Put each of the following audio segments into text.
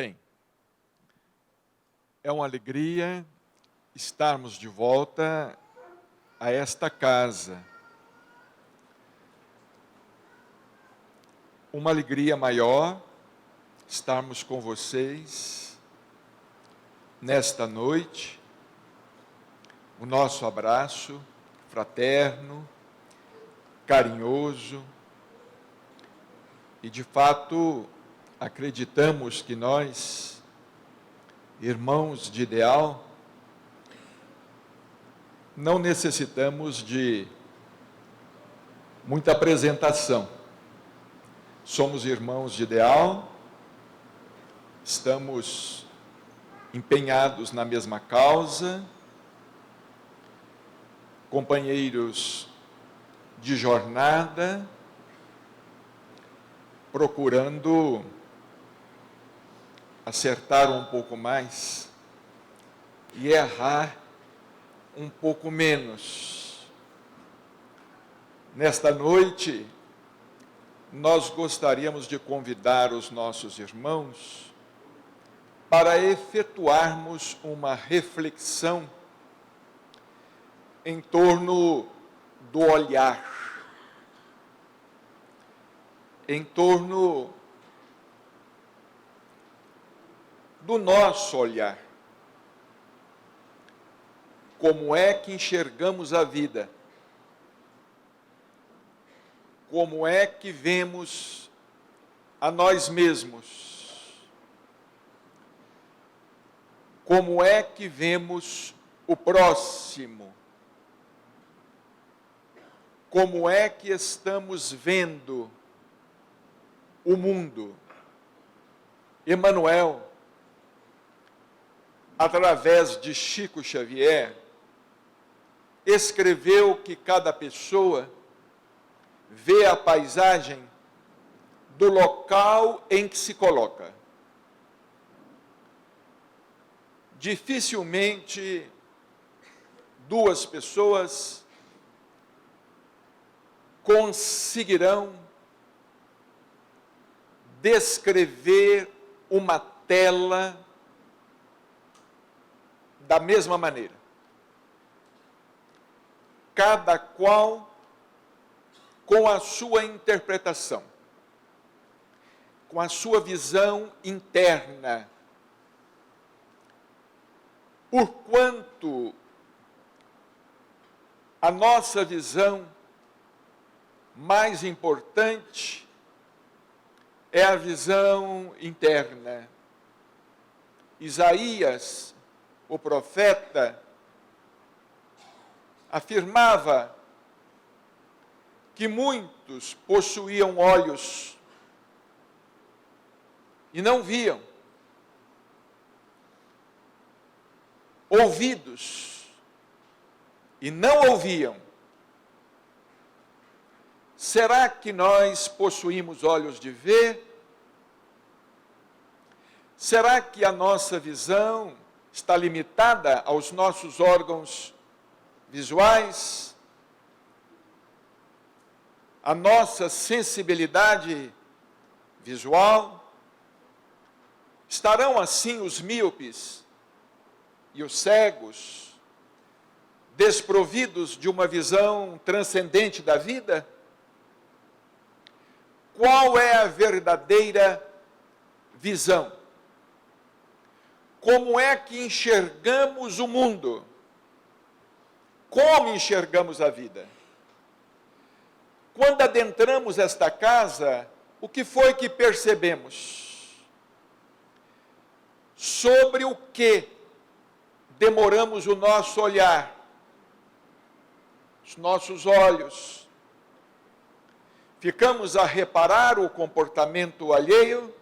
Bem, é uma alegria estarmos de volta a esta casa. Uma alegria maior estarmos com vocês nesta noite. O nosso abraço fraterno, carinhoso, e de fato acreditamos que nós, irmãos de ideal, não necessitamos de muita apresentação. Somos irmãos de ideal, estamos empenhados na mesma causa, companheiros de jornada, procurando acertar um pouco mais e errar um pouco menos. Nesta noite, nós gostaríamos de convidar os nossos irmãos para efetuarmos uma reflexão em torno do olhar, em torno do nosso olhar. Como é que enxergamos a vida? Como é que vemos a nós mesmos? Como é que vemos o próximo? Como é que estamos vendo o mundo? Emmanuel, através de Chico Xavier, escreveu que cada pessoa vê a paisagem do local em que se coloca. Dificilmente duas pessoas conseguirão descrever uma tela da mesma maneira. Cada qual com a sua interpretação, com a sua visão interna. Porquanto a nossa visão mais importante é a visão interna. Isaías, o profeta, afirmava que muitos possuíam olhos e não viam, ouvidos e não ouviam. Será que nós possuímos olhos de ver? Será que a nossa visão está limitada aos nossos órgãos visuais? A nossa sensibilidade visual? Estarão assim os míopes e os cegos, desprovidos de uma visão transcendente da vida? Qual é a verdadeira visão? Como é que enxergamos o mundo? Como enxergamos a vida? Quando adentramos esta casa, o que foi que percebemos? Sobre o que demoramos o nosso olhar, os nossos olhos? Ficamos a reparar o comportamento alheio,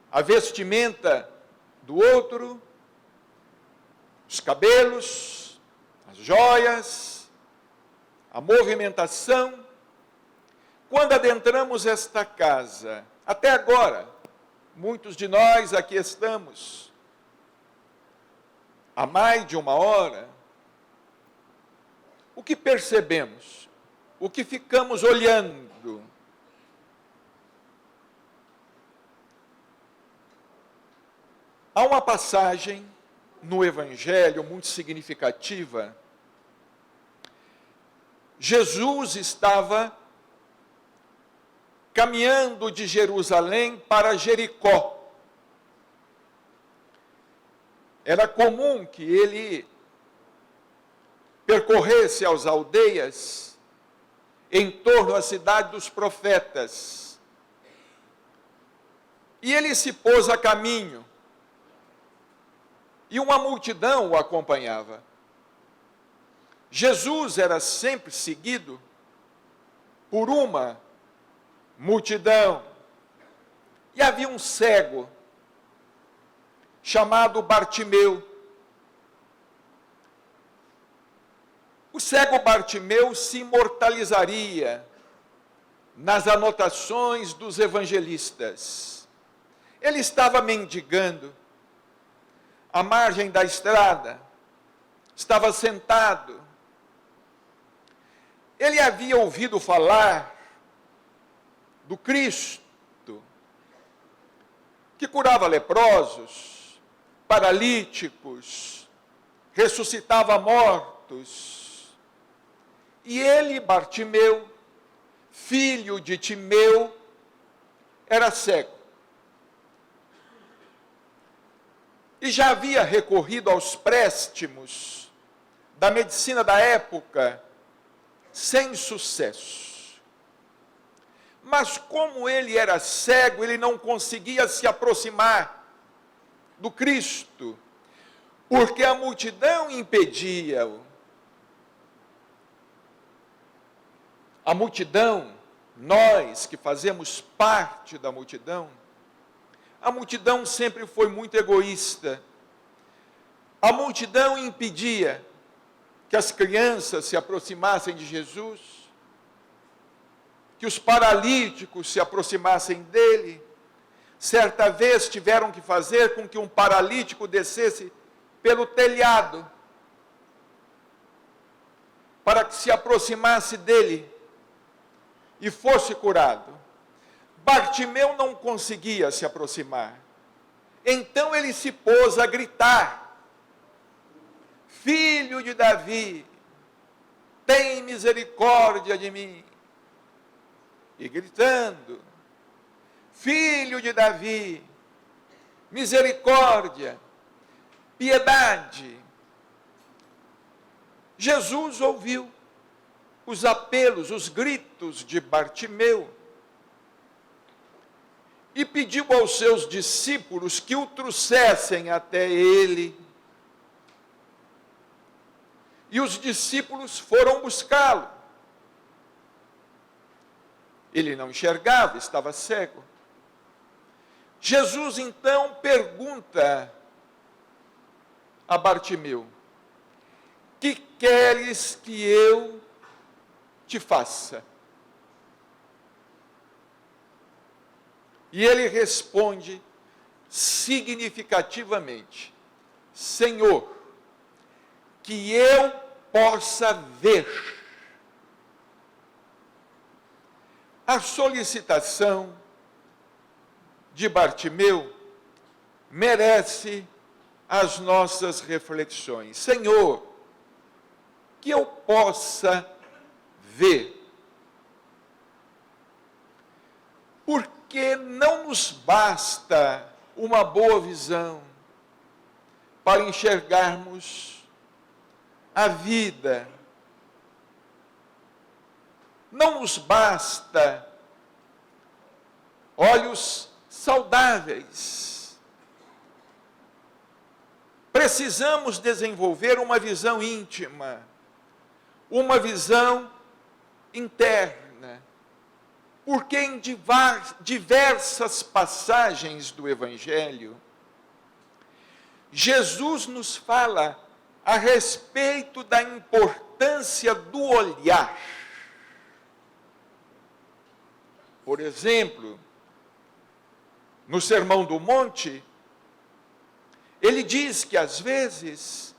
a vestimenta do outro, os cabelos, as joias, a movimentação. Quando adentramos esta casa, até agora, muitos de nós aqui estamos há mais de uma hora, o que percebemos? O que ficamos olhando? Há uma passagem no Evangelho muito significativa. Jesus estava caminhando de Jerusalém para Jericó. Era comum que ele percorresse as aldeias em torno à cidade dos profetas. E ele se pôs a caminho. E uma multidão o acompanhava. Jesus era sempre seguido por uma multidão. E havia um cego, chamado Bartimeu. O cego Bartimeu se imortalizaria nas anotações dos evangelistas. Ele estava mendigando à margem da estrada, estava sentado. Ele havia ouvido falar do Cristo, que curava leprosos, paralíticos, ressuscitava mortos. E ele, Bartimeu, filho de Timeu, era cego. E já havia recorrido aos préstimos da medicina da época, sem sucesso. Mas como ele era cego, ele não conseguia se aproximar do Cristo, porque a multidão impedia-o. A multidão, nós que fazemos parte da multidão, a multidão sempre foi muito egoísta. A multidão impedia que as crianças se aproximassem de Jesus, que os paralíticos se aproximassem dele. Certa vez tiveram que fazer com que um paralítico descesse pelo telhado, para que se aproximasse dele e fosse curado. Bartimeu não conseguia se aproximar. Então ele se pôs a gritar: Filho de Davi, tem misericórdia de mim. E gritando: Filho de Davi, misericórdia, piedade. Jesus ouviu os apelos, os gritos de Bartimeu e pediu aos seus discípulos que o trouxessem até ele. E os discípulos foram buscá-lo. Ele não enxergava, estava cego. Jesus então pergunta a Bartimeu: que queres que eu te faça? E ele responde significativamente: Senhor, que eu possa ver. A solicitação de Bartimeu merece as nossas reflexões. Senhor, que eu possa ver. Porque não nos basta uma boa visão para enxergarmos a vida. Não nos basta olhos saudáveis. Precisamos desenvolver uma visão íntima, uma visão interna. Porque em diversas passagens do Evangelho, Jesus nos fala a respeito da importância do olhar. Por exemplo, no Sermão do Monte, ele diz que às vezes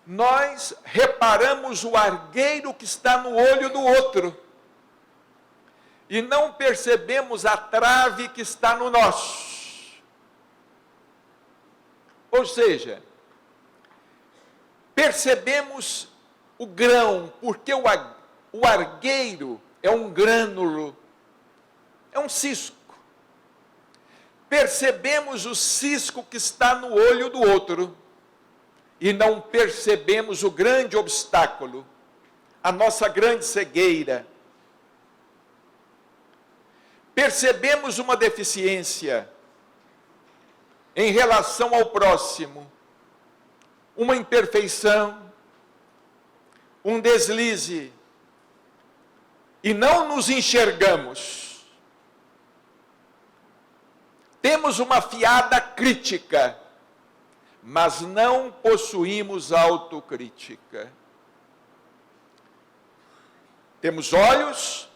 nós reparamos o argueiro que está no olho do outro e não percebemos a trave que está no nosso. Ou seja, percebemos o grão, porque o argueiro é um grânulo, é um cisco. Percebemos o cisco que está no olho do outro e não percebemos o grande obstáculo, a nossa grande cegueira. Percebemos uma deficiência em relação ao próximo, uma imperfeição, um deslize, e não nos enxergamos. Temos uma fiada crítica, mas não possuímos autocrítica. Temos olhos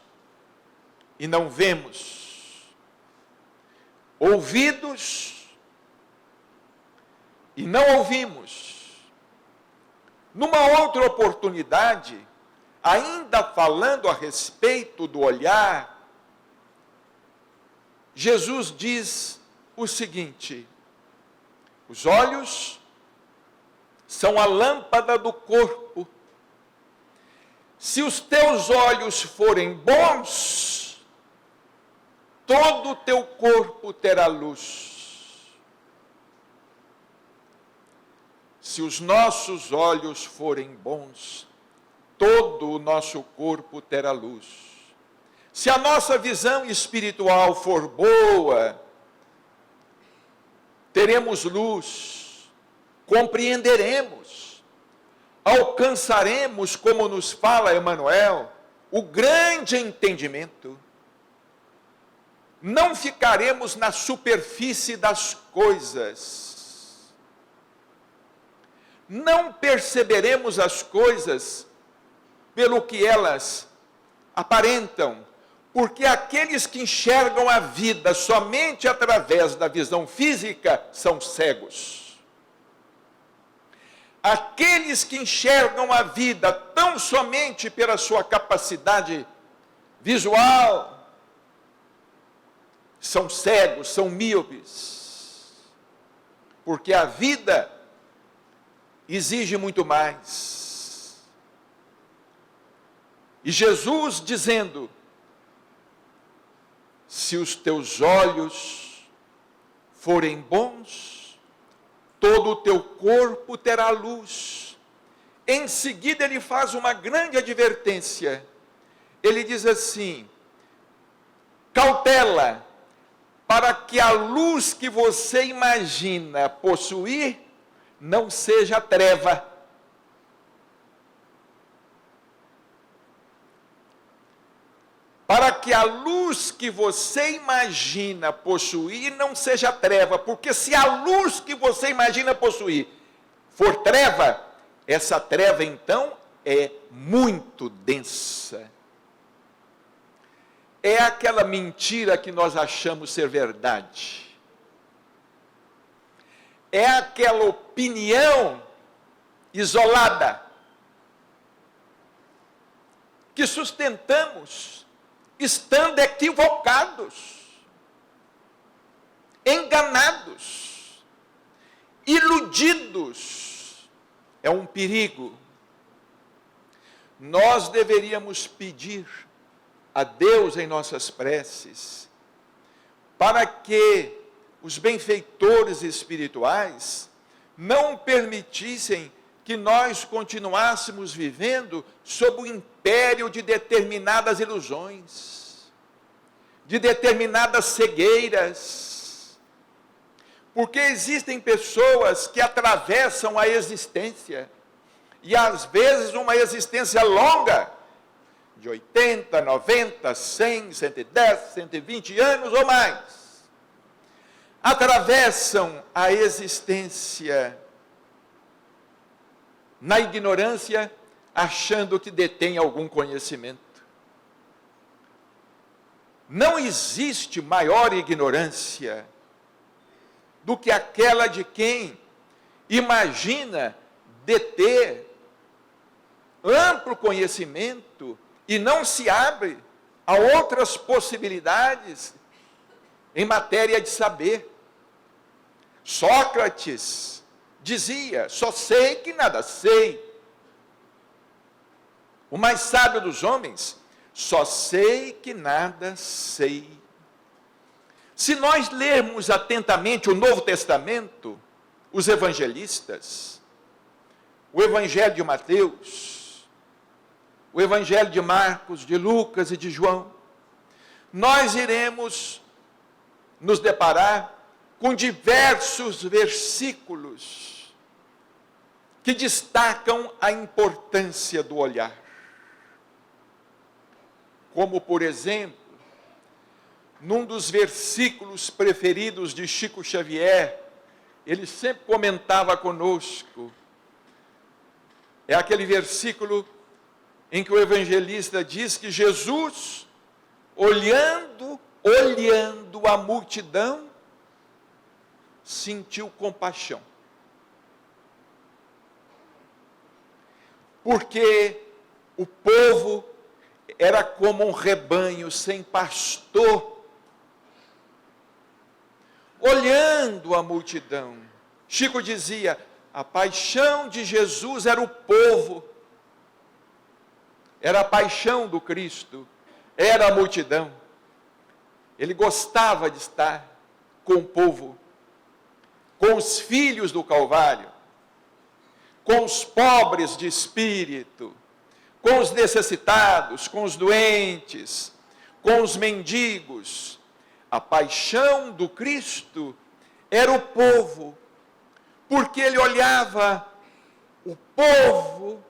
e não vemos, ouvidos e não ouvimos. Numa outra oportunidade, ainda falando a respeito do olhar, Jesus diz o seguinte: os olhos são a lâmpada do corpo. Se os teus olhos forem bons, todo o teu corpo terá luz. Se os nossos olhos forem bons, todo o nosso corpo terá luz. Se a nossa visão espiritual for boa, teremos luz, compreenderemos, alcançaremos, como nos fala Emmanuel, o grande entendimento. Não ficaremos na superfície das coisas. Não perceberemos as coisas pelo que elas aparentam, porque aqueles que enxergam a vida somente através da visão física são cegos. Aqueles que enxergam a vida tão somente pela sua capacidade visual são cegos, são míopes, porque a vida exige muito mais. E Jesus dizendo: se os teus olhos forem bons, todo o teu corpo terá luz. Em seguida ele faz uma grande advertência. Ele diz assim: cautela, para que a luz que você imagina possuir não seja treva. Para que a luz que você imagina possuir não seja treva, porque se a luz que você imagina possuir for treva, essa treva então é muito densa. É aquela mentira que nós achamos ser verdade. É aquela opinião isolada que sustentamos estando equivocados, enganados, iludidos. É um perigo. Nós deveríamos pedir a Deus em nossas preces para que os benfeitores espirituais não permitissem que nós continuássemos vivendo sob o império de determinadas ilusões, de determinadas cegueiras, porque existem pessoas que atravessam a existência, e às vezes uma existência longa, de 80, 90, 100, 110, 120 anos ou mais, atravessam a existência na ignorância, achando que detém algum conhecimento. Não existe maior ignorância do que aquela de quem imagina deter amplo conhecimento e não se abre a outras possibilidades em matéria de saber. Sócrates dizia: só sei que nada sei. O mais sábio dos homens: só sei que nada sei. Se nós lermos atentamente o Novo Testamento, os evangelistas, o Evangelho de Mateus, o Evangelho de Marcos, de Lucas e de João, nós iremos nos deparar com diversos versículos que destacam a importância do olhar. Como, por exemplo, num dos versículos preferidos de Chico Xavier, ele sempre comentava conosco, é aquele versículo em que o evangelista diz que Jesus, olhando a multidão, sentiu compaixão. Porque o povo era como um rebanho sem pastor. Olhando a multidão, Chico dizia: a paixão de Jesus era o povo, era a paixão do Cristo, era a multidão. Ele gostava de estar com o povo, com os filhos do Calvário, com os pobres de espírito, com os necessitados, com os doentes, com os mendigos. A paixão do Cristo era o povo, porque ele olhava o povo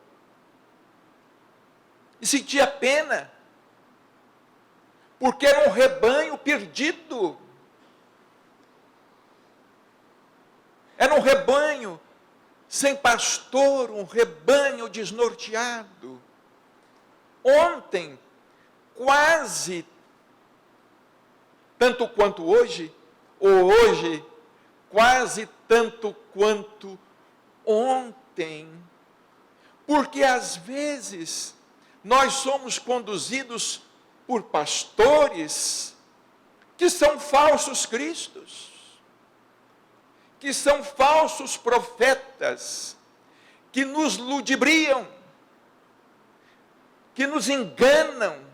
e sentia pena, porque era um rebanho perdido, era um rebanho sem pastor, um rebanho desnorteado. Ontem, quase tanto quanto hoje, ou hoje, quase tanto quanto ontem, porque às vezes nós somos conduzidos por pastores que são falsos cristos, que são falsos profetas, que nos ludibriam, que nos enganam,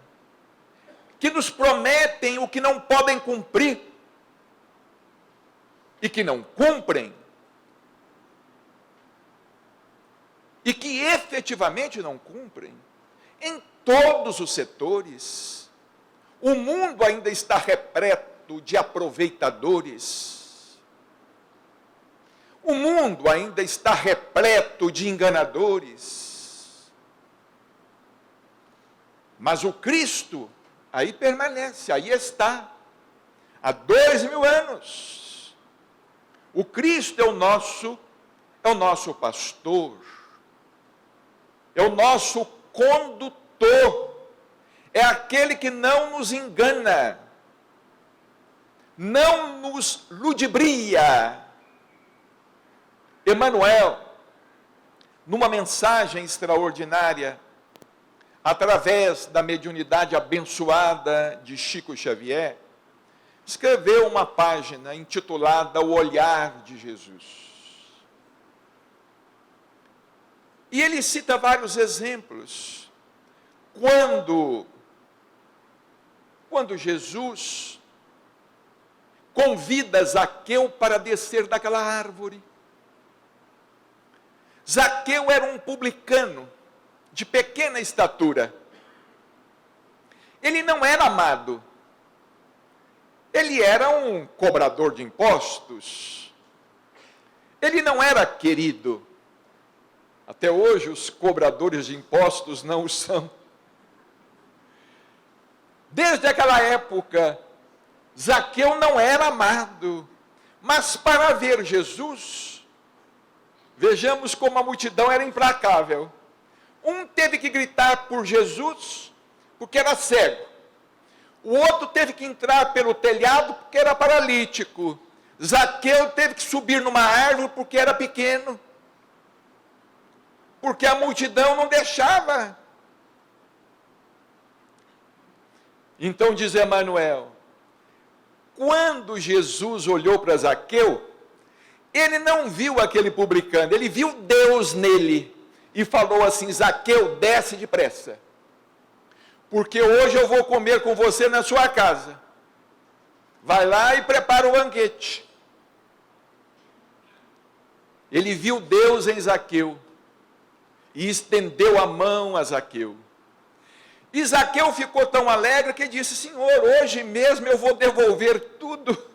que nos prometem o que não podem cumprir, e que não cumprem, e que efetivamente não cumprem, em todos os setores. O mundo ainda está repleto de aproveitadores, o mundo ainda está repleto de enganadores, mas o Cristo aí permanece, aí está, há 2000 anos. O Cristo é o nosso pastor, é o nosso condutor, é aquele que não nos engana, não nos ludibria. Emmanuel, numa mensagem extraordinária, através da mediunidade abençoada de Chico Xavier, escreveu uma página intitulada O Olhar de Jesus. E ele cita vários exemplos. Quando Jesus convida Zaqueu para descer daquela árvore. Zaqueu era um publicano de pequena estatura. Ele não era amado. Ele era um cobrador de impostos. Ele não era querido. Até hoje os cobradores de impostos não o são. Desde aquela época, Zaqueu não era amado. Mas para ver Jesus, vejamos como a multidão era implacável. Um teve que gritar por Jesus, porque era cego. O outro teve que entrar pelo telhado, porque era paralítico. Zaqueu teve que subir numa árvore, porque era pequeno. Porque a multidão não deixava. Então diz Emmanuel, quando Jesus olhou para Zaqueu, Ele não viu aquele publicano, ele viu Deus nele e falou assim: Zaqueu, desce depressa, porque hoje eu vou comer com você na sua casa. Vai lá e prepara o banquete. Ele viu Deus em Zaqueu e estendeu a mão a Zaqueu. E Zaqueu ficou tão alegre que disse: Senhor, hoje mesmo eu vou devolver tudo.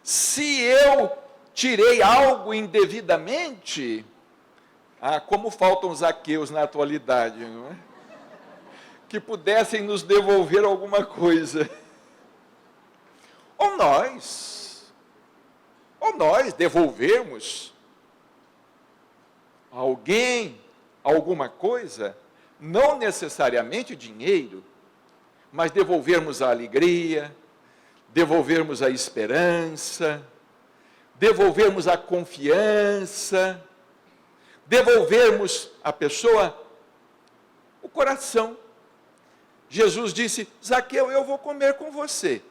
Se eu tirei algo indevidamente, como faltam Zaqueus na atualidade, não é? Que pudessem nos devolver alguma coisa. Ou nós devolvermos a alguém alguma coisa, não necessariamente dinheiro, mas devolvermos a alegria, devolvermos a esperança, devolvermos a confiança, devolvermos à pessoa o coração. Jesus disse: Zaqueu, eu vou comer com você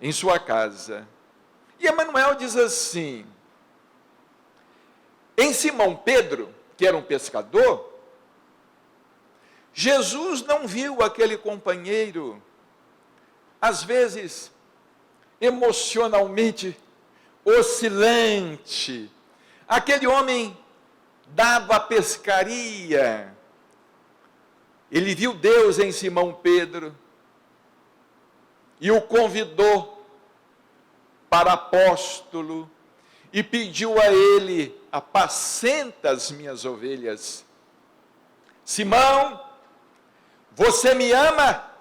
em sua casa. E Emanuel diz assim: em Simão Pedro, que era um pescador, Jesus não viu aquele companheiro, às vezes, emocionalmente oscilante, aquele homem dado à pescaria. Ele viu Deus em Simão Pedro e o convidou para apóstolo e pediu a ele: apacenta as minhas ovelhas. Simão, você me ama?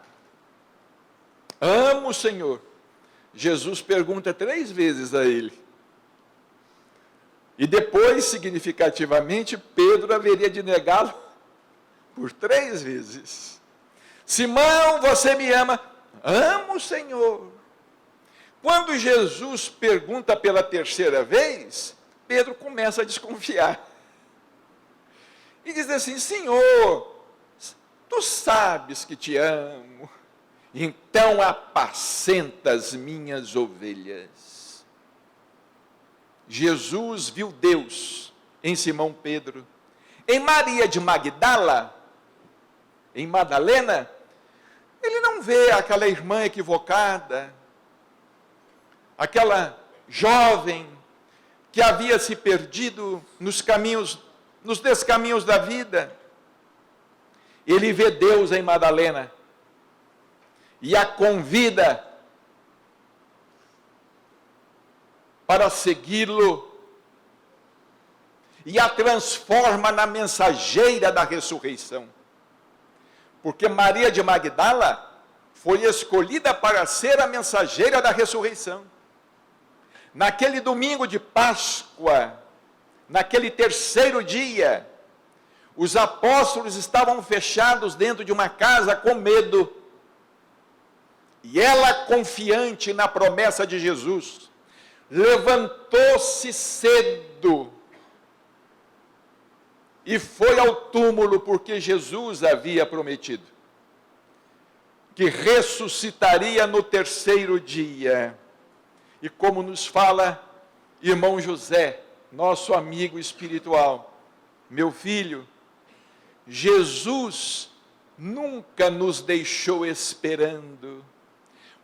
Amo, Senhor. Jesus pergunta 3 vezes a ele. E depois, significativamente, Pedro haveria de negá-lo por 3 vezes. Simão, você me ama? Amo, Senhor. Quando Jesus pergunta pela 3ª vez, Pedro começa a desconfiar. E diz assim: Senhor, tu sabes que te amo. Então apacenta as minhas ovelhas. Jesus viu Deus em Simão Pedro. Em Maria de Magdala, em Madalena, ele não vê aquela irmã equivocada, aquela jovem que havia se perdido nos descaminhos da vida. Ele vê Deus em Madalena e a convida para segui-lo e a transforma na mensageira da ressurreição. Porque Maria de Magdala foi escolhida para ser a mensageira da ressurreição. Naquele domingo de Páscoa, naquele 3º dia, os apóstolos estavam fechados dentro de uma casa com medo. E ela, confiante na promessa de Jesus, levantou-se cedo e foi ao túmulo, porque Jesus havia prometido que ressuscitaria no 3º dia. E como nos fala irmão José, nosso amigo espiritual: meu filho, Jesus nunca nos deixou esperando,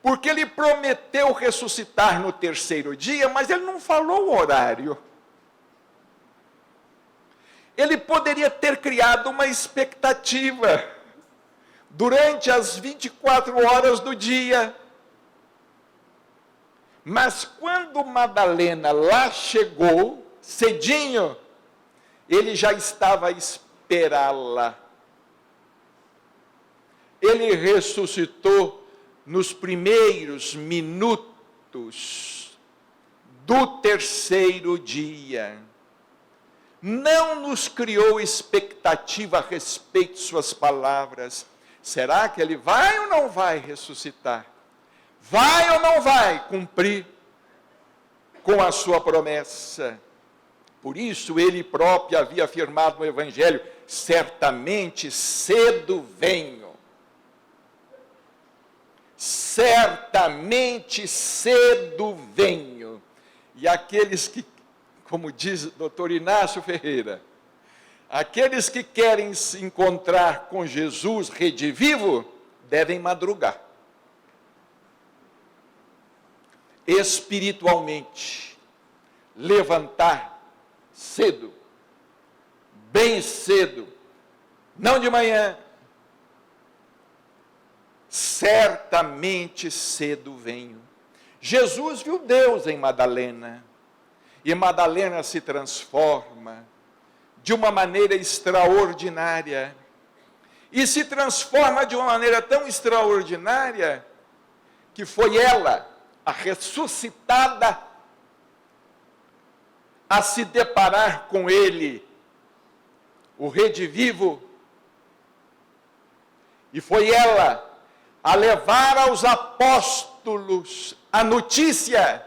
porque ele prometeu ressuscitar no 3º dia, mas ele não falou o horário. Ele poderia ter criado uma expectativa durante as 24 horas do dia. Mas quando Madalena lá chegou, cedinho, ele já estava a esperá-la. Ele ressuscitou nos primeiros minutos do 3º dia. Não nos criou expectativa a respeito de suas palavras. Será que ele vai ou não vai ressuscitar? Vai ou não vai cumprir com a sua promessa? Por isso ele próprio havia afirmado no Evangelho: certamente cedo venho. certamente cedo venho. E aqueles que, como diz o doutor Inácio Ferreira, aqueles que querem se encontrar com Jesus redivivo, devem madrugar. Espiritualmente, levantar cedo, bem cedo, não de manhã, certamente cedo venho. Jesus viu Deus em Madalena, e Madalena se transforma de uma maneira extraordinária, e se transforma de uma maneira tão extraordinária, que foi ela, a ressuscitada, a se deparar com ele, o redivivo, e foi ela a levar aos apóstolos a notícia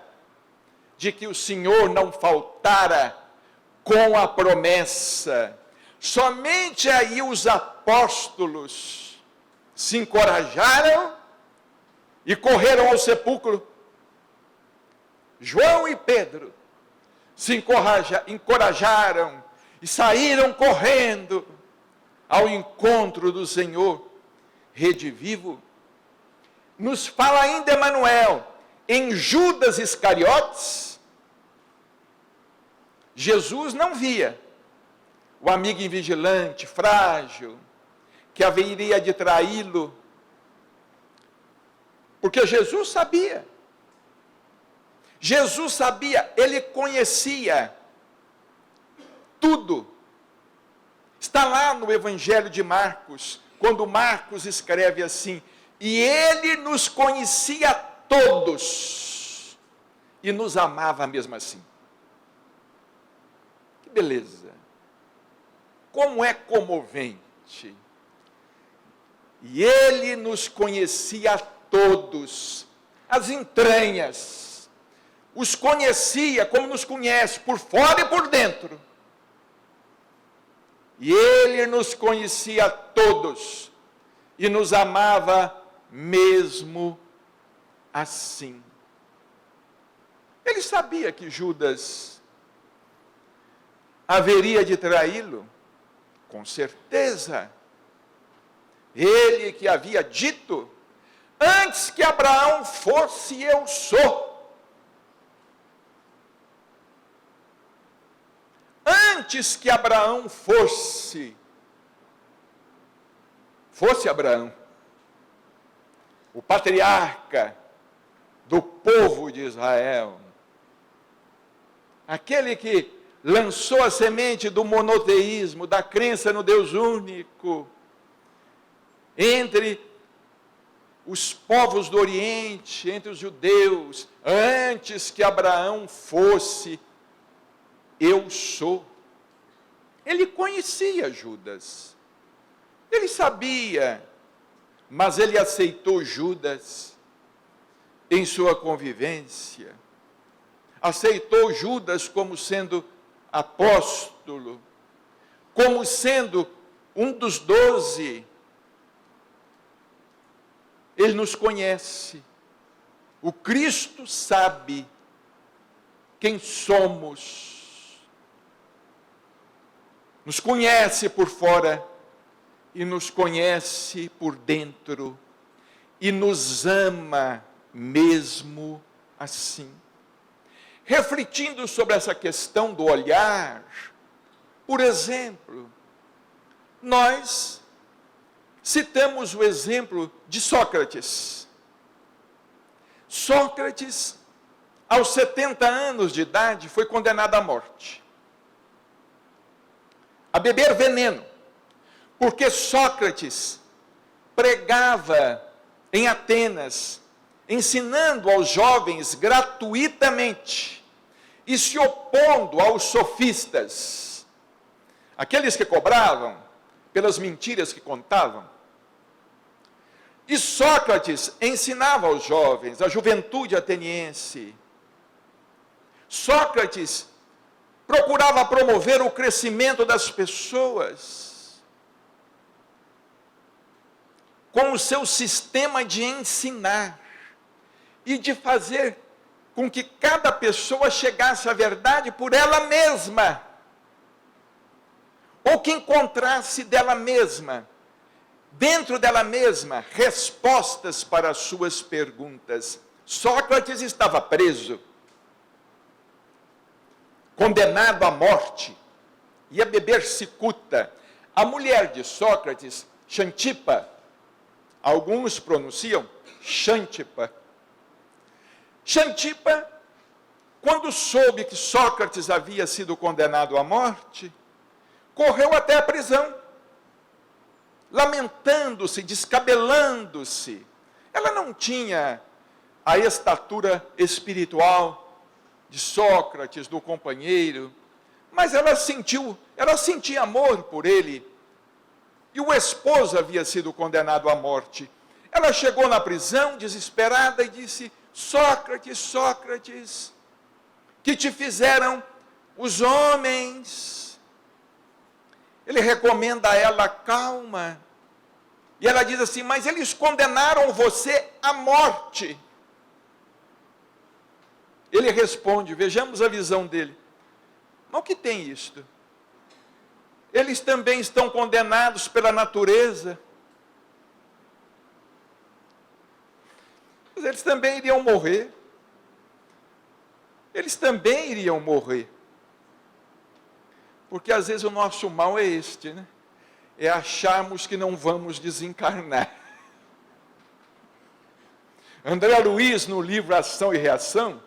de que o Senhor não faltara com a promessa. Somente aí os apóstolos se encorajaram e correram ao sepulcro. João e Pedro se encorajaram e saíram correndo ao encontro do Senhor redivivo. Nos fala ainda Emanuel, em Judas Iscariotes, Jesus não via o amigo invigilante, frágil, que haveria de traí-lo, porque Jesus sabia, ele conhecia tudo. Está lá no Evangelho de Marcos, quando Marcos escreve assim: e ele nos conhecia todos, e nos amava mesmo assim. Que beleza! Como é comovente! E ele nos conhecia todos, as entranhas, os conhecia como nos conhece, por fora e por dentro. E ele nos conhecia todos, e nos amava mesmo assim. Ele sabia que Judas haveria de traí-lo, com certeza. Ele que havia dito: antes que Abraão fosse, eu sou. Antes que Abraão fosse Abraão, o patriarca do povo de Israel, aquele que lançou a semente do monoteísmo, da crença no Deus único, entre os povos do Oriente, entre os judeus, antes que Abraão fosse, eu sou. Ele conhecia Judas, ele sabia, mas ele aceitou Judas em sua convivência, aceitou Judas como sendo apóstolo, como sendo um dos 12. Ele nos conhece, o Cristo sabe quem somos, nos conhece por fora e nos conhece por dentro, e nos ama mesmo assim. Refletindo sobre essa questão do olhar, por exemplo, nós citamos o exemplo de Sócrates. Sócrates, aos 70 anos de idade, foi condenado à morte, a beber veneno, porque Sócrates pregava em Atenas, ensinando aos jovens gratuitamente, e se opondo aos sofistas, aqueles que cobravam pelas mentiras que contavam. E Sócrates ensinava aos jovens, a juventude ateniense. Sócrates procurava promover o crescimento das pessoas. com o seu sistema de ensinar e de fazer com que cada pessoa chegasse à verdade por ela mesma, ou que encontrasse dela mesma, dentro dela mesma, respostas para as suas perguntas. Sócrates estava preso, condenado à morte, ia beber cicuta. A mulher de Sócrates, Xantipa, alguns pronunciam Xantipa. Xantipa, quando soube que Sócrates havia sido condenado à morte, correu até a prisão, lamentando-se, descabelando-se. Ela não tinha a estatura espiritual de Sócrates, do companheiro, mas ela sentia amor por ele. E o esposo havia sido condenado à morte. Ela chegou na prisão, desesperada, e disse: Sócrates, Sócrates, que te fizeram os homens? Ele recomenda a ela calma. E ela diz assim: mas eles condenaram você à morte. Ele responde, vejamos a visão dele: mas o que tem isto? Eles também estão condenados pela natureza. Mas eles também iriam morrer. Eles também iriam morrer. Porque às vezes o nosso mal é este, né? É acharmos que não vamos desencarnar. André Luiz, no livro Ação e Reação,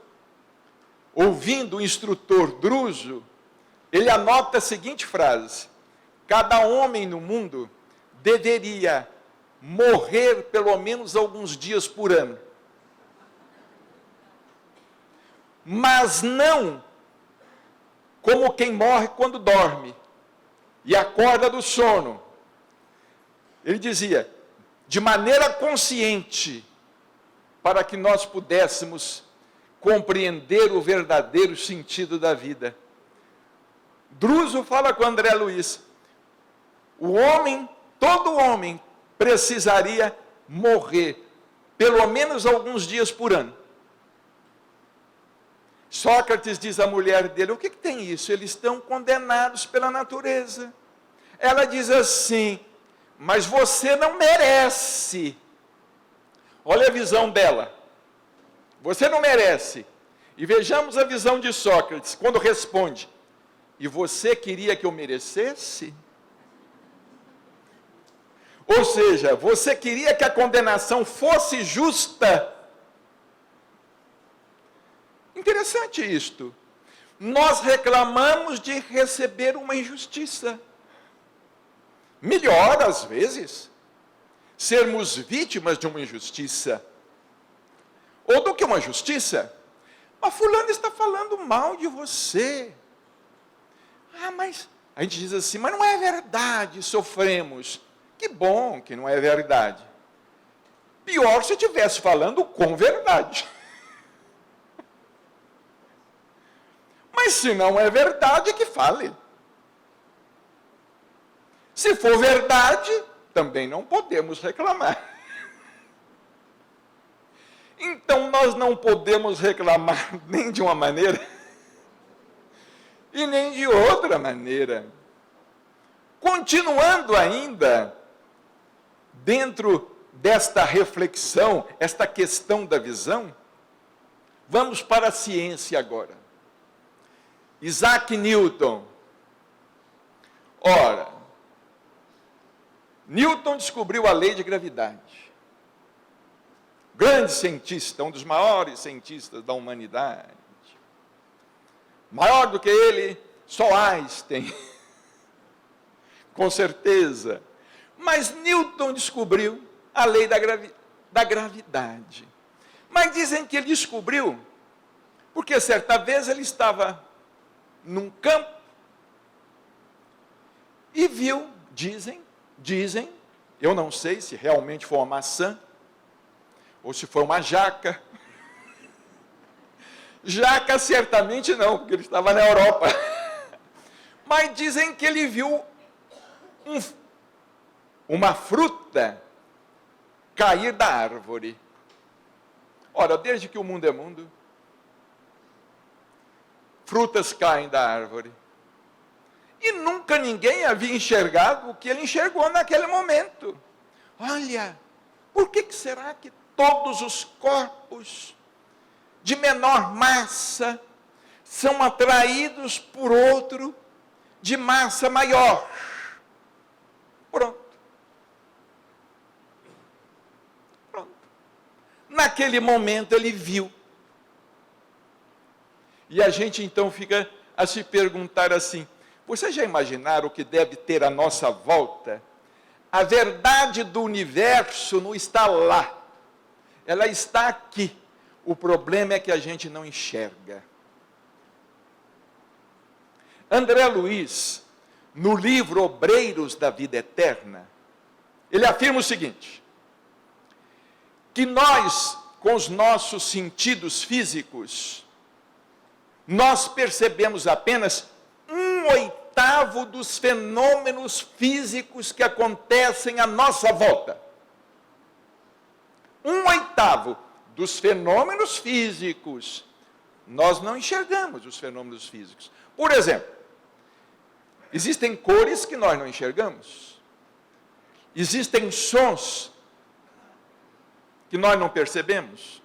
ouvindo o instrutor Druso, ele anota a seguinte frase: cada homem no mundo deveria morrer pelo menos alguns dias por ano. Mas não como quem morre quando dorme e acorda do sono. Ele dizia, de maneira consciente, para que nós pudéssemos compreender o verdadeiro sentido da vida. Druso fala com André Luiz: o homem, todo homem, precisaria morrer pelo menos alguns dias por ano. Sócrates diz à mulher dele: o que tem isso? Eles estão condenados pela natureza. Ela diz assim: mas você não merece. Olha a visão dela. Você não merece. E vejamos a visão de Sócrates, quando responde: e você queria que eu merecesse? Ou seja, você queria que a condenação fosse justa? Interessante isto. Nós reclamamos de receber uma injustiça. Melhor, às vezes, sermos vítimas de uma injustiça. Ou do que uma justiça. Mas fulano está falando mal de você. Ah, mas... a gente diz assim, mas não é verdade, sofremos. Que bom que não é verdade. Pior se estivesse falando com verdade. Mas se não é verdade, que fale. Se for verdade, também não podemos reclamar. Então nós não podemos reclamar nem de uma maneira e nem de outra maneira. Continuando ainda dentro desta reflexão, esta questão da visão, vamos para a ciência agora. Isaac Newton. Ora, Newton descobriu a lei de gravidade. Grande cientista, um dos maiores cientistas da humanidade. Maior do que ele, só Einstein. Com certeza. Mas Newton descobriu a lei da gravidade. Mas dizem que ele descobriu porque certa vez ele estava num campo e viu, dizem, eu não sei se realmente foi uma maçã ou se foi uma jaca. Jaca certamente não, porque ele estava na Europa. Mas dizem que ele viu uma fruta cair da árvore. Ora, desde que o mundo é mundo, frutas caem da árvore. E nunca ninguém havia enxergado o que ele enxergou naquele momento. Olha, por que será que todos os corpos de menor massa são atraídos por outro de massa maior? Pronto. Naquele momento ele viu. E a gente então fica a se perguntar assim: vocês já imaginaram o que deve ter à nossa volta? A verdade do universo não está lá. Ela está aqui. O problema é que a gente não enxerga. André Luiz, no livro Obreiros da Vida Eterna, ele afirma o seguinte: que nós, com os nossos sentidos físicos, nós percebemos apenas 1/8 dos fenômenos físicos que acontecem à nossa volta. 1/8 dos fenômenos físicos. Nós não enxergamos os fenômenos físicos. Por exemplo, existem cores que nós não enxergamos. Existem sons que nós não percebemos.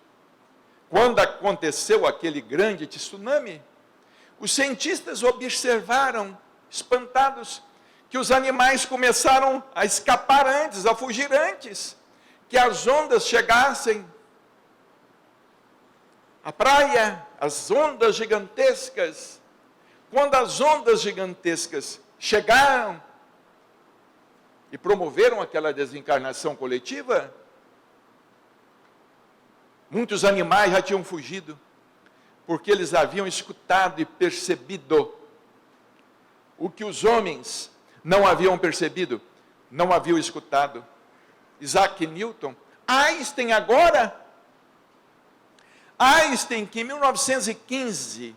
Quando aconteceu aquele grande tsunami, os cientistas observaram, espantados, que os animais começaram a escapar antes, a fugir antes, que as ondas chegassem à praia, as ondas gigantescas. Quando as ondas gigantescas chegaram e promoveram aquela desencarnação coletiva, muitos animais já tinham fugido, porque eles haviam escutado e percebido o que os homens não haviam percebido, não haviam escutado. Isaac Newton, Einstein agora, Einstein que em 1915,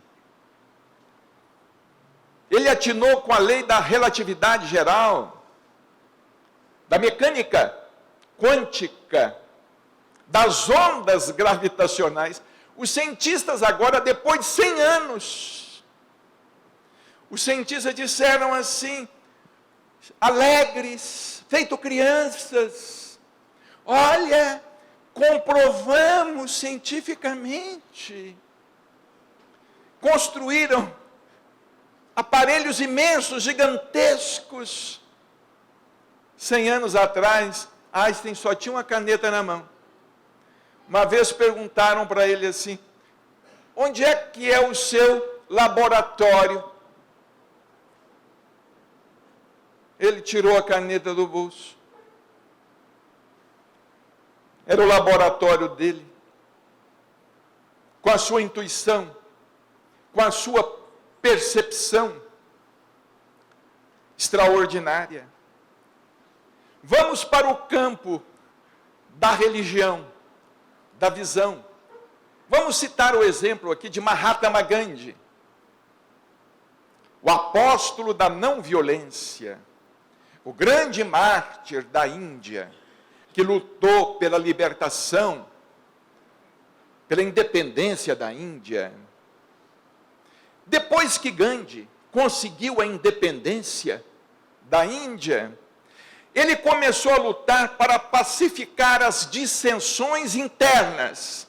ele atinou com a lei da relatividade geral, da mecânica quântica, das ondas gravitacionais. Os cientistas agora, depois de 100 anos, os cientistas disseram assim, alegres, feito crianças: olha, comprovamos cientificamente. Construíram aparelhos imensos, gigantescos. 100 anos atrás, Einstein só tinha uma caneta na mão. Uma vez perguntaram para ele assim: onde é que é o seu laboratório? Ele tirou a caneta do bolso. Era o laboratório dele. Com a sua intuição, com a sua percepção extraordinária. Vamos para o campo da religião, da visão. Vamos citar o exemplo aqui de Mahatma Gandhi, o apóstolo da não violência, o grande mártir da Índia, que lutou pela libertação, pela independência da Índia. Depois que Gandhi conseguiu a independência da Índia, ele começou a lutar para pacificar as dissensões internas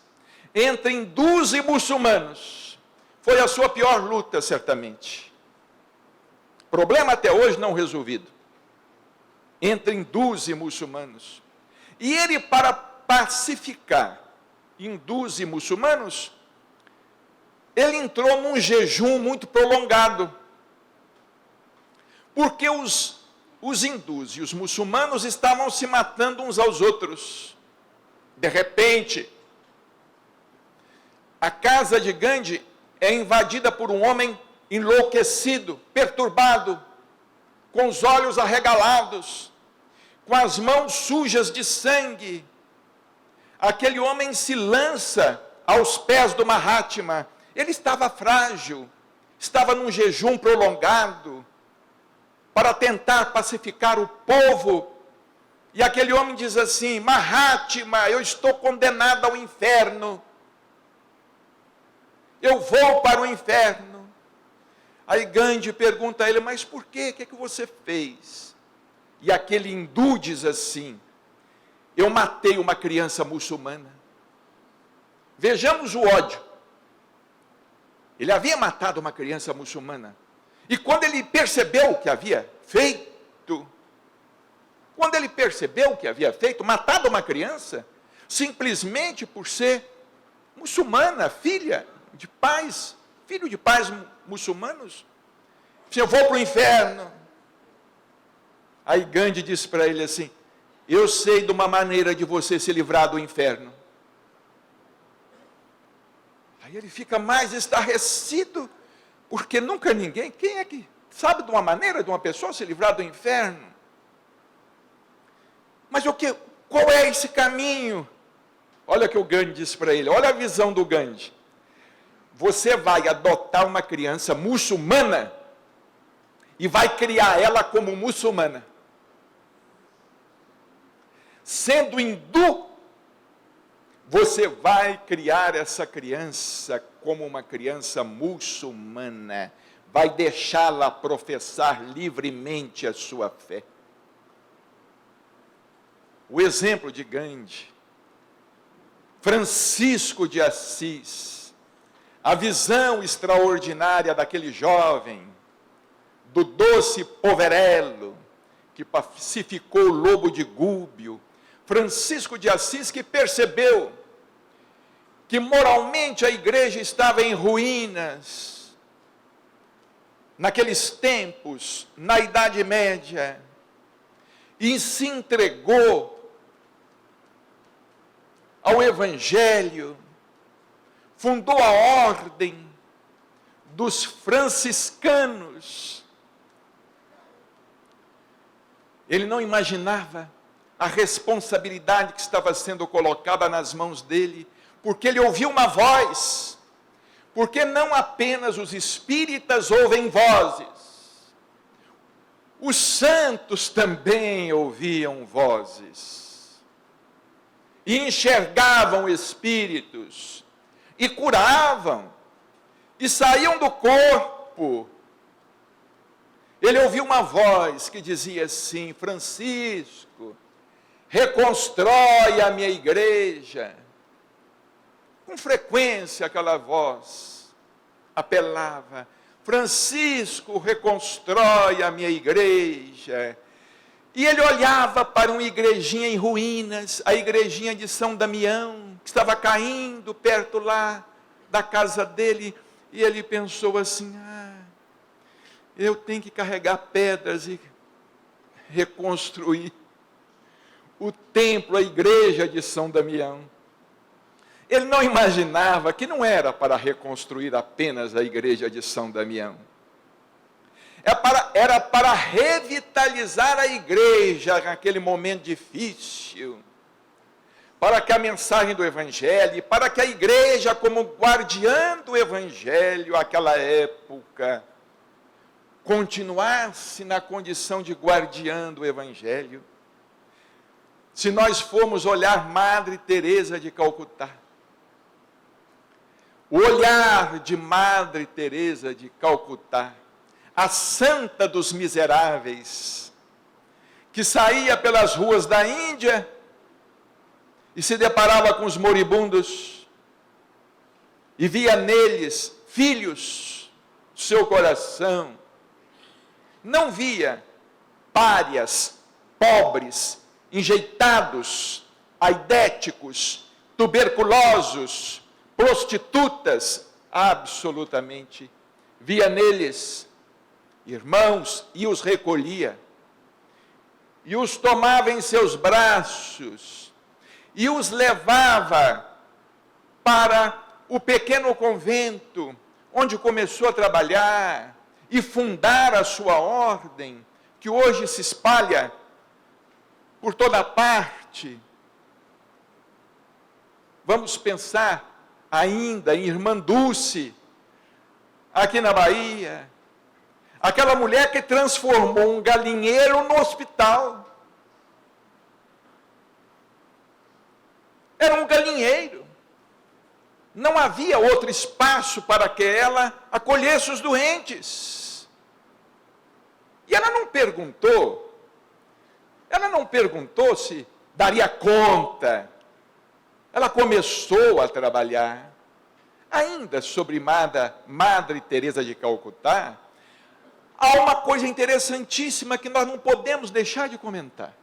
entre hindus e muçulmanos. Foi a sua pior luta, certamente. Problema até hoje não resolvido, entre hindus e muçulmanos. E ele, para pacificar hindus e muçulmanos, ele entrou num jejum muito prolongado, porque os hindus e os muçulmanos estavam se matando uns aos outros. De repente, a casa de Gandhi é invadida por um homem enlouquecido, perturbado, com os olhos arregalados, com as mãos sujas de sangue. Aquele homem se lança aos pés do Mahatma. Ele estava frágil, estava num jejum prolongado, para tentar pacificar o povo E aquele homem diz assim: Mahatma, eu estou condenado ao inferno. Eu vou para o inferno. Aí Gandhi pergunta a ele: mas por quê? O que é que você fez? E aquele hindu diz assim: eu matei uma criança muçulmana. Vejamos o ódio. Ele havia matado uma criança muçulmana. E quando ele percebeu o que havia feito, matado uma criança, simplesmente por ser muçulmana, filho de pais muçulmanos, eu vou para o inferno. Aí Gandhi disse para ele assim: eu sei de uma maneira de você se livrar do inferno. Aí ele fica mais estarrecido, porque nunca ninguém, quem é que sabe de uma maneira de uma pessoa se livrar do inferno? Mas qual é esse caminho? Olha o que o Gandhi disse para ele, olha a visão do Gandhi. Você vai adotar uma criança muçulmana e vai criar ela como muçulmana. Sendo hindu, você vai criar essa criança como uma criança muçulmana. Vai deixá-la professar livremente a sua fé. O exemplo de Gandhi, Francisco de Assis, a visão extraordinária daquele jovem, do doce poverello, que pacificou o lobo de Gúbio, Francisco de Assis, que percebeu que moralmente a igreja estava em ruínas, naqueles tempos, na Idade Média, e se entregou ao Evangelho, fundou a ordem dos franciscanos. Ele não imaginava a responsabilidade que estava sendo colocada nas mãos dele, porque ele ouviu uma voz, porque não apenas os espíritas ouvem vozes, os santos também ouviam vozes, e enxergavam espíritos, e curavam, e saíam do corpo. Ele ouviu uma voz que dizia assim: Francisco, reconstrói a minha igreja. Com frequência aquela voz apelava: Francisco, reconstrói a minha igreja. E ele olhava para uma igrejinha em ruínas, a igrejinha de São Damião, que estava caindo perto lá da casa dele, e ele pensou assim: eu tenho que carregar pedras e reconstruir o templo, a igreja de São Damião. Ele não imaginava que não era para reconstruir apenas a igreja de São Damião. Era para revitalizar a igreja naquele momento difícil, para que a mensagem do Evangelho, para que a igreja, como guardiã do Evangelho, naquela época, continuasse na condição de guardiã do Evangelho. Se nós formos olhar Madre Teresa de Calcutá, o olhar de Madre Teresa de Calcutá, a santa dos miseráveis, que saía pelas ruas da Índia e se deparava com os moribundos e via neles filhos do seu coração, não via párias, pobres, enjeitados, aidéticos, tuberculosos, prostitutas, absolutamente. Via neles irmãos e os recolhia, e os tomava em seus braços, e os levava para o pequeno convento, onde começou a trabalhar e fundar a sua ordem, que hoje se espalha por toda parte. Vamos pensar ainda em Irmã Dulce, aqui na Bahia, aquela mulher que transformou um galinheiro no hospital. era um galinheiro. Não havia outro espaço para que ela acolhesse os doentes. E ela não perguntou se daria conta. Ela começou a trabalhar. Ainda sobre Madre Teresa de Calcutá, há uma coisa interessantíssima que nós não podemos deixar de comentar.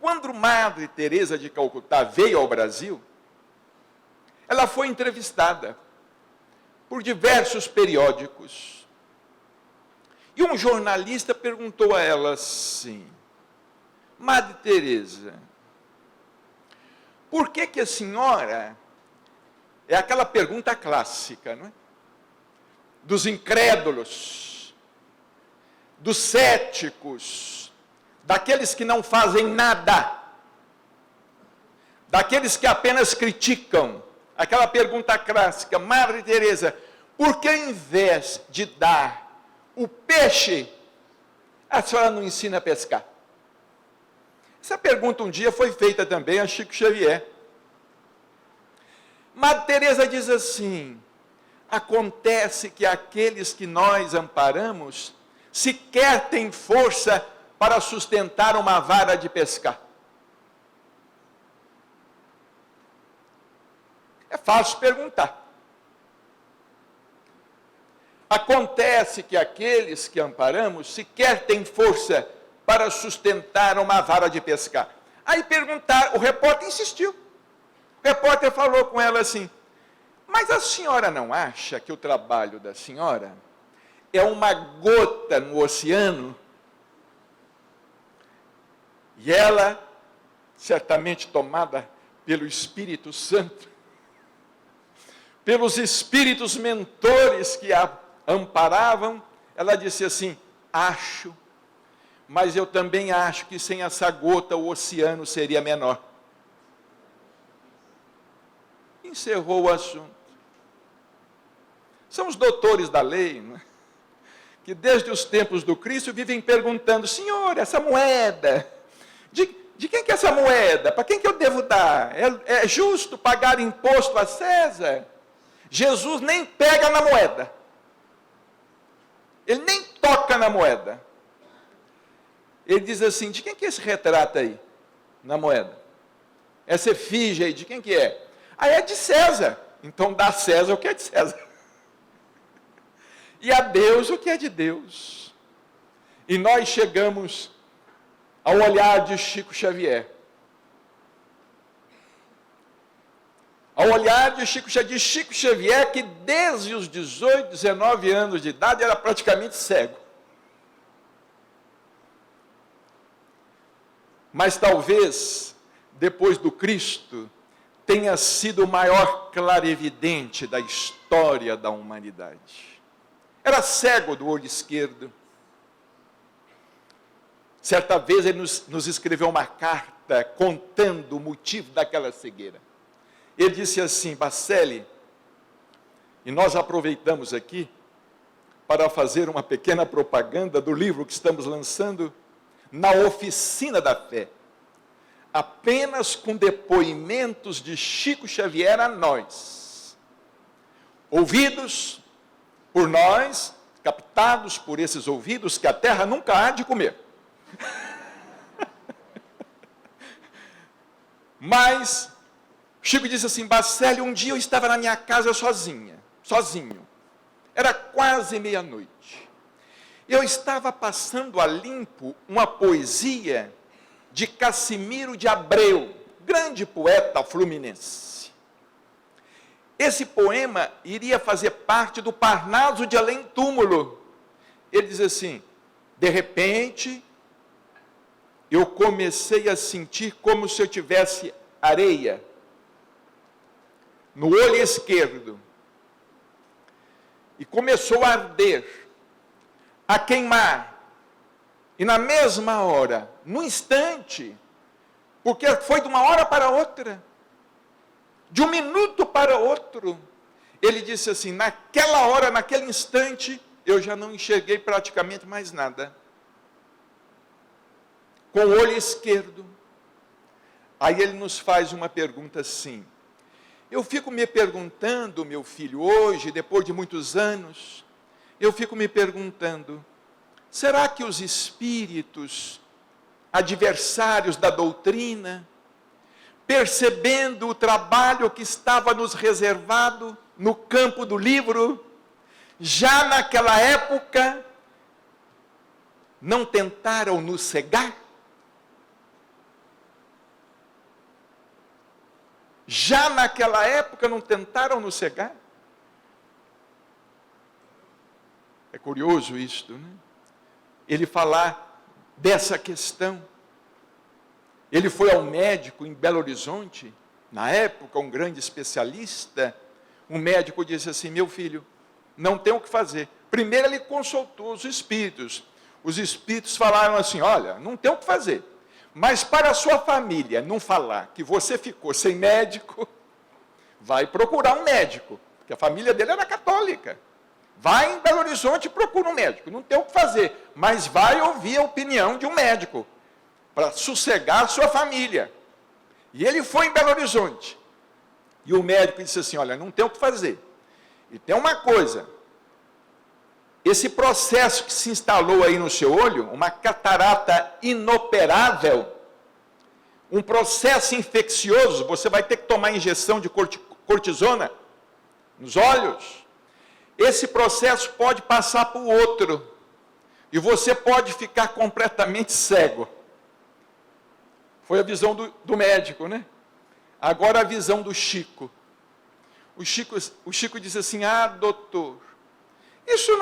Quando Madre Teresa de Calcutá veio ao Brasil, ela foi entrevistada por diversos periódicos. E um jornalista perguntou a ela assim: Madre Teresa, por que a senhora... É aquela pergunta clássica, não é? Dos incrédulos, dos céticos, daqueles que não fazem nada, daqueles que apenas criticam. Aquela pergunta clássica: Madre Teresa, por que em vez de dar o peixe, a senhora não ensina a pescar? Essa pergunta um dia foi feita também a Chico Xavier. Madre Teresa diz assim: acontece que aqueles que nós amparamos sequer têm força para sustentar uma vara de pescar. É fácil perguntar. Acontece que aqueles que amparamos sequer têm força para sustentar uma vara de pescar. Aí perguntaram, o repórter insistiu. O repórter falou com ela assim: mas a senhora não acha que o trabalho da senhora é uma gota no oceano? E ela, certamente tomada pelo Espírito Santo, pelos espíritos mentores que a amparavam, ela disse assim: acho, mas eu também acho que sem essa gota o oceano seria menor. Encerrou o assunto. São os doutores da lei, né, que desde os tempos do Cristo vivem perguntando: Senhor, essa moeda, de quem que é essa moeda? Para quem que eu devo dar? É justo pagar imposto a César? Jesus nem pega na moeda. Ele nem toca na moeda. Ele diz assim: de quem que é esse retrato aí, na moeda? Essa efígie aí, de quem que é? Ah, é de César. Então dá a César o que é de César. E a Deus o que é de Deus. E nós chegamos ao olhar de Chico Xavier. Ao olhar de Chico Xavier, que desde os 18, 19 anos de idade era praticamente cego. Mas talvez, depois do Cristo, tenha sido o maior clarividente da história da humanidade. Era cego do olho esquerdo. Certa vez ele nos escreveu uma carta contando o motivo daquela cegueira. Ele disse assim: Bacelli, e nós aproveitamos aqui para fazer uma pequena propaganda do livro que estamos lançando, Na Oficina da Fé, apenas com depoimentos de Chico Xavier a nós, ouvidos por nós, captados por esses ouvidos que a terra nunca há de comer. Mas Chico disse assim: Bacelli, um dia eu estava na minha casa sozinho. Era quase meia-noite. Eu estava passando a limpo uma poesia de Cassimiro de Abreu, grande poeta fluminense. Esse poema iria fazer parte do Parnaso de Além Túmulo. Ele diz assim: de repente, eu comecei a sentir como se eu tivesse areia no olho esquerdo. E começou a arder, a queimar. E na mesma hora, no instante, porque foi de uma hora para outra, de um minuto para outro, ele disse assim: naquela hora, naquele instante, eu já não enxerguei praticamente mais nada. Com o olho esquerdo, Aí ele nos faz uma pergunta assim. Eu fico me perguntando, meu filho, hoje, depois de muitos anos, eu fico me perguntando, será que os espíritos adversários da doutrina, percebendo o trabalho que estava nos reservado no campo do livro, já naquela época, não tentaram nos cegar? Já naquela época não tentaram nos cegar? É curioso isto, né? Ele falar dessa questão. Ele foi ao médico em Belo Horizonte, na época, um grande especialista. Um médico disse assim, meu filho, não tem o que fazer. Primeiro ele consultou os espíritos. Os espíritos falaram assim, olha, não tem o que fazer. Mas para a sua família não falar que você ficou sem médico, vai procurar um médico. Porque a família dele era católica. Vai em Belo Horizonte e procura um médico. Não tem o que fazer, mas vai ouvir a opinião de um médico. Para sossegar a sua família. E ele foi em Belo Horizonte. E o médico disse assim, olha, não tem o que fazer. E tem uma coisa. Esse processo que se instalou aí no seu olho, uma catarata inoperável, um processo infeccioso, você vai ter que tomar injeção de cortisona nos olhos. Esse processo pode passar para o outro. E você pode ficar completamente cego. Foi a visão do médico, né? Agora a visão do Chico. O Chico disse assim, doutor, isso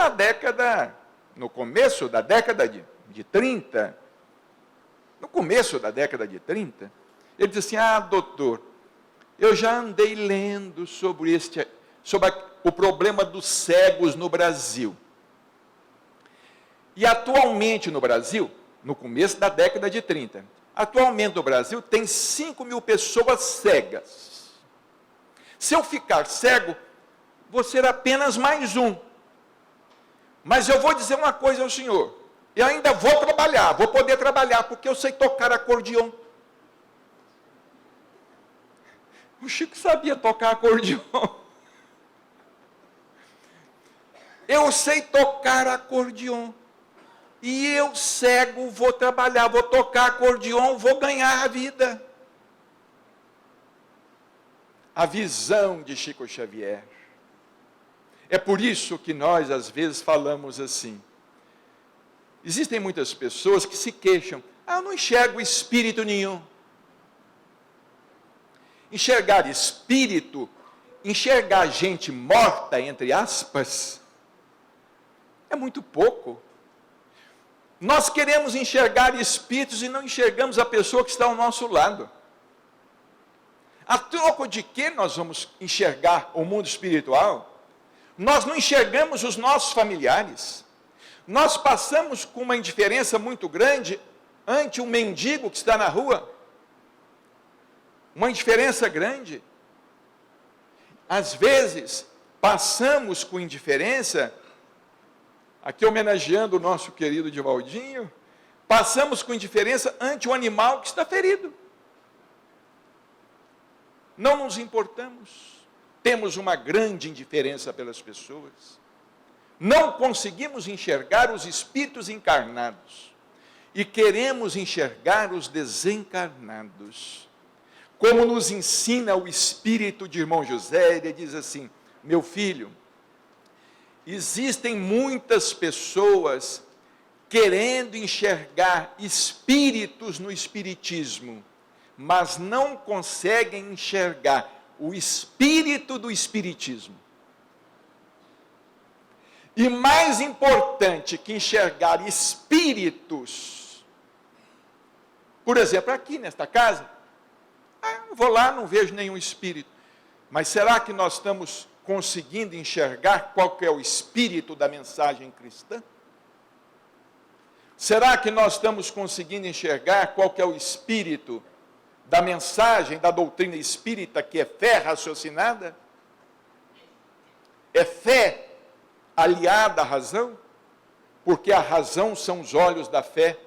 no começo da década de 30, no começo da década de 30, ele disse assim, doutor, eu já andei lendo sobre o problema dos cegos no Brasil. E atualmente no Brasil, no começo da década de 30, atualmente no Brasil tem 5 mil pessoas cegas. Se eu ficar cego, vou ser apenas mais um. Mas eu vou dizer uma coisa ao senhor, eu ainda vou trabalhar, vou poder trabalhar, porque eu sei tocar acordeon. O Chico sabia tocar acordeon. Eu sei tocar acordeon. E eu, cego, vou trabalhar, vou tocar acordeon, vou ganhar a vida. A visão de Chico Xavier. É por isso que nós, às vezes, falamos assim. Existem muitas pessoas que se queixam. Eu não enxergo espírito nenhum. Enxergar espírito, enxergar gente morta, entre aspas, é muito pouco. Nós queremos enxergar espíritos e não enxergamos a pessoa que está ao nosso lado. A troco de que nós vamos enxergar o mundo espiritual? Nós não enxergamos os nossos familiares. Nós passamos com uma indiferença muito grande ante um mendigo que está na rua. Uma indiferença grande. Às vezes, passamos com indiferença, aqui homenageando o nosso querido Divaldinho, passamos com indiferença ante o animal que está ferido. Não nos importamos. Temos uma grande indiferença pelas pessoas. Não conseguimos enxergar os espíritos encarnados. E queremos enxergar os desencarnados. Como nos ensina o espírito de irmão José, ele diz assim, meu filho, existem muitas pessoas querendo enxergar espíritos no espiritismo, mas não conseguem enxergar o espírito do espiritismo. E mais importante que enxergar espíritos, por exemplo, aqui nesta casa, eu vou lá, não vejo nenhum espírito, mas será que nós estamos conseguindo enxergar qual que é o espírito da mensagem cristã? Será que nós estamos conseguindo enxergar qual que é o espírito da mensagem da doutrina espírita, que é fé raciocinada? É fé aliada à razão? Porque a razão são os olhos da fé.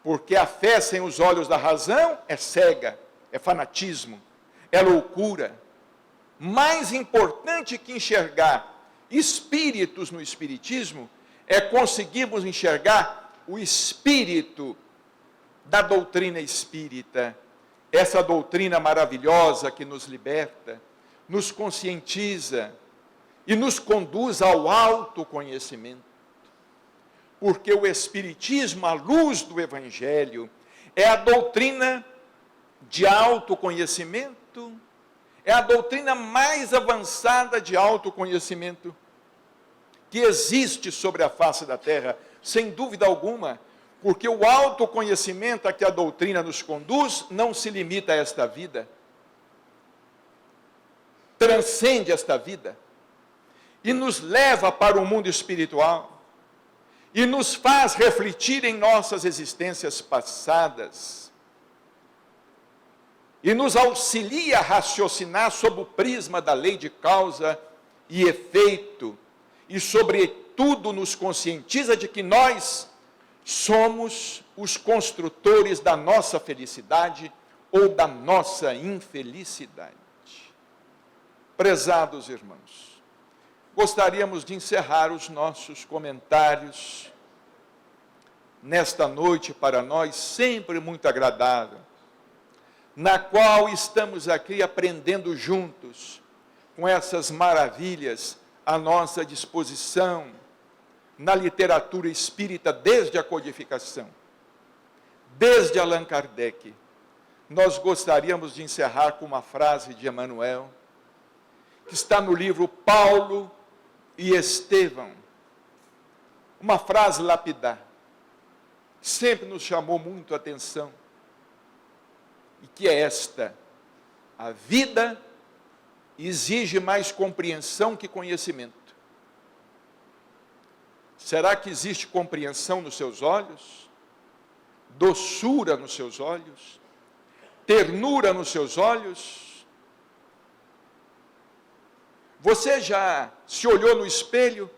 Porque a fé sem os olhos da razão é cega, é fanatismo, é loucura. Mais importante que enxergar espíritos no espiritismo é conseguirmos enxergar o espírito da doutrina espírita, essa doutrina maravilhosa que nos liberta, nos conscientiza e nos conduz ao autoconhecimento. Porque o Espiritismo, à luz do Evangelho, é a doutrina de autoconhecimento, é a doutrina mais avançada de autoconhecimento que existe sobre a face da terra, sem dúvida alguma, porque o autoconhecimento a que a doutrina nos conduz não se limita a esta vida, transcende esta vida e nos leva para o mundo espiritual e nos faz refletir em nossas existências passadas e nos auxilia a raciocinar sob o prisma da lei de causa e efeito e, sobretudo, nos conscientiza de que nós somos os construtores da nossa felicidade ou da nossa infelicidade. Prezados irmãos, gostaríamos de encerrar os nossos comentários nesta noite para nós sempre muito agradável, na qual estamos aqui aprendendo juntos com essas maravilhas à nossa disposição na literatura espírita desde a codificação, desde Allan Kardec. Nós gostaríamos de encerrar com uma frase de Emmanuel, que está no livro Paulo e Estevão, uma frase lapidar, que sempre nos chamou muito a atenção, e que é esta: a vida exige mais compreensão que conhecimento. Será que existe compreensão nos seus olhos? Doçura nos seus olhos? Ternura nos seus olhos? Você já se olhou no espelho,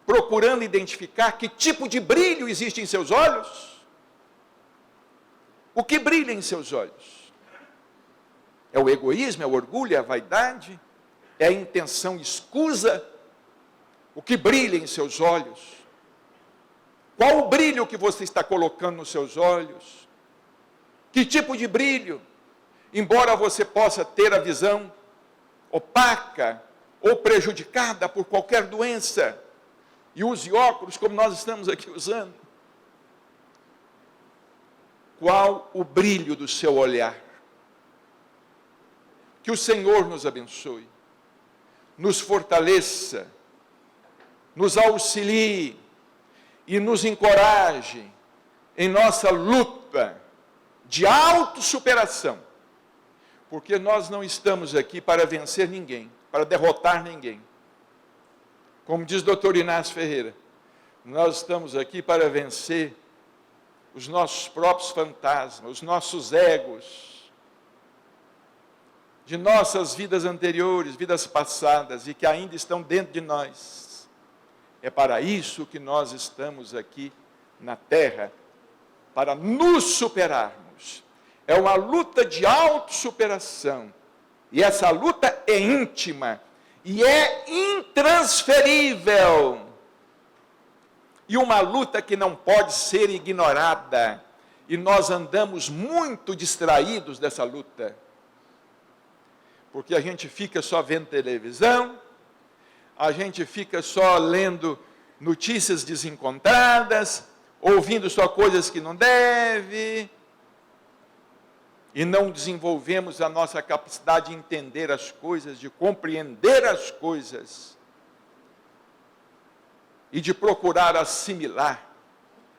procurando identificar que tipo de brilho existe em seus olhos? O que brilha em seus olhos? É o egoísmo, é o orgulho, é a vaidade? É a intenção escusa? O que brilha em seus olhos? Qual o brilho que você está colocando nos seus olhos? Que tipo de brilho? Embora você possa ter a visão opaca ou prejudicada por qualquer doença, e use óculos como nós estamos aqui usando, qual o brilho do seu olhar? Que o Senhor nos abençoe, nos fortaleça, nos auxilie e nos encoraje em nossa luta de autossuperação, porque nós não estamos aqui para vencer ninguém, para derrotar ninguém. Como diz o Dr. Inácio Ferreira, nós estamos aqui para vencer os nossos próprios fantasmas, os nossos egos, de nossas vidas anteriores, vidas passadas, e que ainda estão dentro de nós. É para isso que nós estamos aqui na Terra, para nos superarmos. É uma luta de autossuperação, e essa luta é íntima, e é intransferível. E uma luta que não pode ser ignorada. E nós andamos muito distraídos dessa luta. Porque a gente fica só vendo televisão, a gente fica só lendo notícias desencontradas, ouvindo só coisas que não deve, e não desenvolvemos a nossa capacidade de entender as coisas, de compreender as coisas, e de procurar assimilar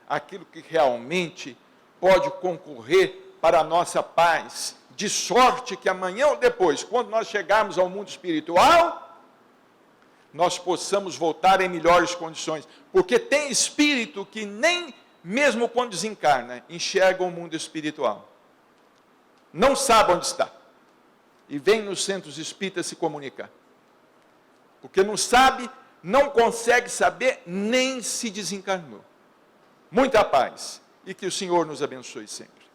aquilo que realmente pode concorrer para a nossa paz, de sorte que amanhã ou depois, quando nós chegarmos ao mundo espiritual, nós possamos voltar em melhores condições, porque tem espírito que nem mesmo quando desencarna, enxerga o mundo espiritual. Não sabe onde está. E vem nos centros espíritas se comunicar. Porque não sabe, não consegue saber, nem se desencarnou. Muita paz e que o Senhor nos abençoe sempre.